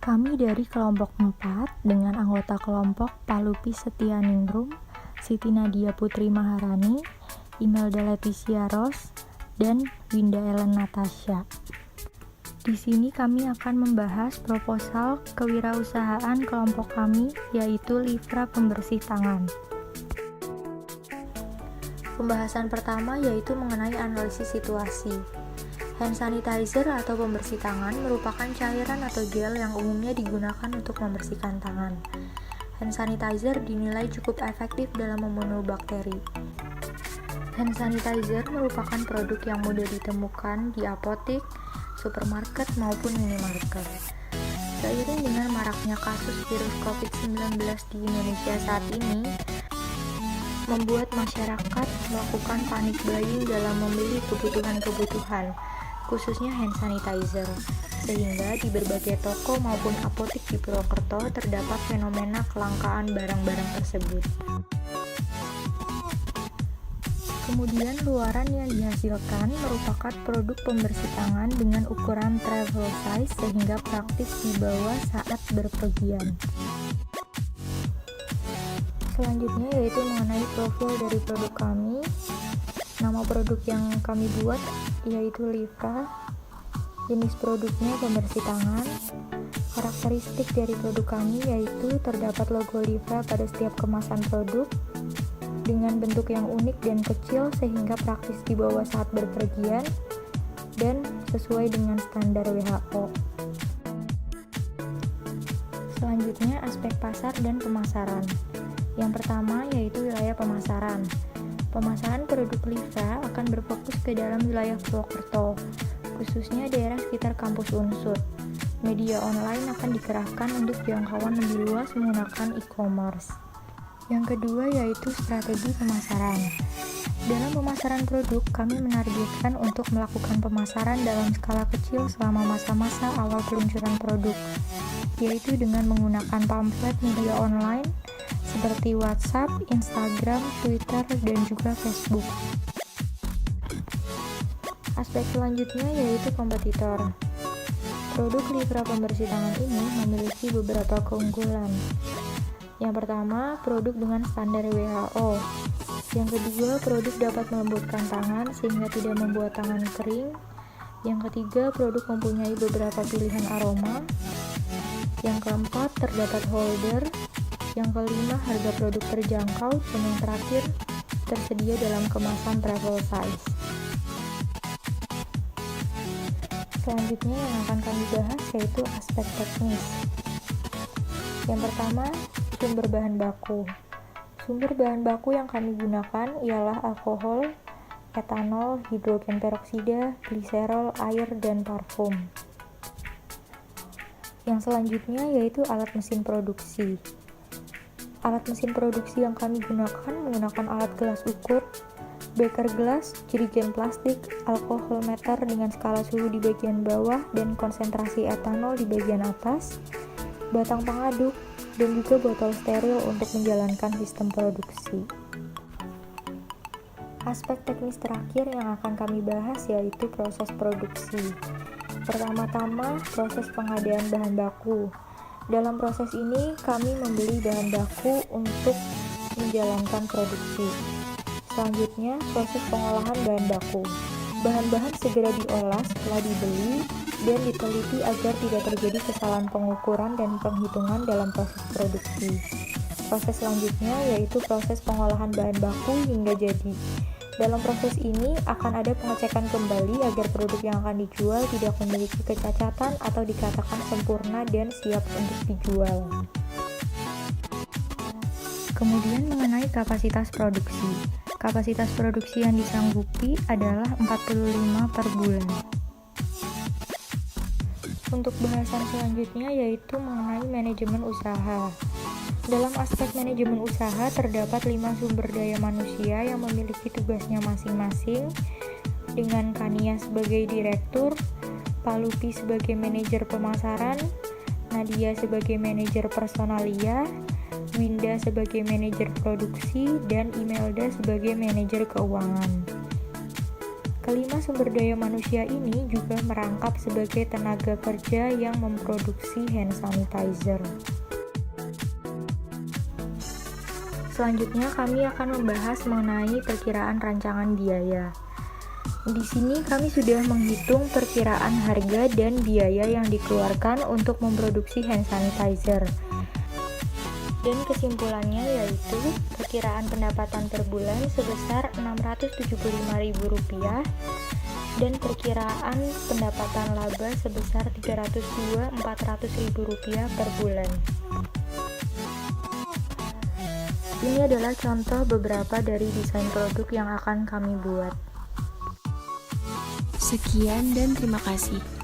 Kami dari kelompok 4 dengan anggota kelompok Palupi Setianingrum, Siti Nadia Putri Maharani, Imelda Leticia Ros, dan Winda Ellen Natasha. Di sini kami akan membahas proposal kewirausahaan kelompok kami, yaitu Livra Pembersih Tangan. Pembahasan pertama yaitu mengenai analisis situasi. Hand sanitizer atau pembersih tangan merupakan cairan atau gel yang umumnya digunakan untuk membersihkan tangan. Hand sanitizer dinilai cukup efektif dalam membunuh bakteri. Hand sanitizer merupakan produk yang mudah ditemukan di apotik, supermarket maupun minimarket. Seiring dengan maraknya kasus virus COVID-19 di Indonesia saat ini, membuat masyarakat melakukan panic buying dalam membeli kebutuhan-kebutuhan, khususnya hand sanitizer, sehingga di berbagai toko maupun apotik di Purwokerto terdapat fenomena kelangkaan barang-barang tersebut. Kemudian luaran yang dihasilkan merupakan produk pembersih tangan dengan ukuran travel size sehingga praktis dibawa saat berpergian. Selanjutnya yaitu mengenai profil dari produk kami. Nama produk yang kami buat yaitu Livra. Jenis produknya pembersih tangan. Karakteristik dari produk kami yaitu terdapat logo Livra pada setiap kemasan produk dengan bentuk yang unik dan kecil sehingga praktis dibawa saat berpergian dan sesuai dengan standar WHO. Selanjutnya aspek pasar dan pemasaran. Yang pertama yaitu wilayah pemasaran. Pemasaran produk Livra akan berfokus ke dalam wilayah Purwokerto, khususnya daerah sekitar kampus Unsur. Media online akan dikerahkan untuk jangkauan lebih luas menggunakan e-commerce. Yang kedua yaitu strategi pemasaran. Dalam pemasaran produk, kami menargetkan untuk melakukan pemasaran dalam skala kecil selama masa-masa awal peluncuran produk, yaitu dengan menggunakan pamflet media online seperti WhatsApp, Instagram, Twitter, dan juga Facebook. Aspek selanjutnya yaitu kompetitor. Produk Livra pembersih tangan ini memiliki beberapa keunggulan. Yang pertama, produk dengan standar WHO. Yang kedua, produk dapat melembutkan tangan sehingga tidak membuat tangan kering. Yang ketiga, produk mempunyai beberapa pilihan aroma. Yang keempat, terdapat holder. Yang kelima, harga produk terjangkau. Dan yang terakhir, tersedia dalam kemasan travel size. Selanjutnya yang akan kami bahas yaitu aspek teknis. Yang pertama, sumber bahan baku. Sumber bahan baku yang kami gunakan ialah alkohol, etanol, hidrogen peroksida, gliserol, air, dan parfum. Yang selanjutnya yaitu alat mesin produksi. Alat mesin produksi yang kami gunakan menggunakan alat gelas ukur, beker gelas, jerigen plastik, alkohol meter dengan skala suhu di bagian bawah dan konsentrasi etanol di bagian atas, batang pengaduk, dan juga botol steril untuk menjalankan sistem produksi. Aspek teknis terakhir yang akan kami bahas yaitu proses produksi. Pertama-tama, proses pengadaan bahan baku. Dalam proses ini, kami membeli bahan baku untuk menjalankan produksi. Selanjutnya, proses pengolahan bahan baku. Bahan-bahan segera diolah setelah dibeli dan diteliti agar tidak terjadi kesalahan pengukuran dan penghitungan dalam proses produksi. Proses selanjutnya yaitu proses pengolahan bahan baku hingga jadi. Dalam proses ini akan ada pengecekan kembali agar produk yang akan dijual tidak memiliki kecacatan atau dikatakan sempurna dan siap untuk dijual. Kemudian mengenai kapasitas produksi. Kapasitas produksi yang disanggupi adalah 45 per bulan. Untuk bahasan selanjutnya yaitu mengenai manajemen usaha. Dalam aspek manajemen usaha terdapat 5 sumber daya manusia yang memiliki tugasnya masing-masing, dengan Kania sebagai direktur, Palupi sebagai manajer pemasaran, Nadia sebagai manajer personalia, Winda sebagai manajer produksi, dan Imelda sebagai manajer keuangan. Kelima sumber daya manusia ini juga merangkap sebagai tenaga kerja yang memproduksi hand sanitizer. Selanjutnya kami akan membahas mengenai perkiraan rancangan biaya. Di sini kami sudah menghitung perkiraan harga dan biaya yang dikeluarkan untuk memproduksi hand sanitizer. Dan kesimpulannya yaitu perkiraan pendapatan per bulan sebesar Rp675.000 dan perkiraan pendapatan laba sebesar Rp302.400.000 per bulan. Ini adalah contoh beberapa dari desain produk yang akan kami buat. Sekian dan terima kasih.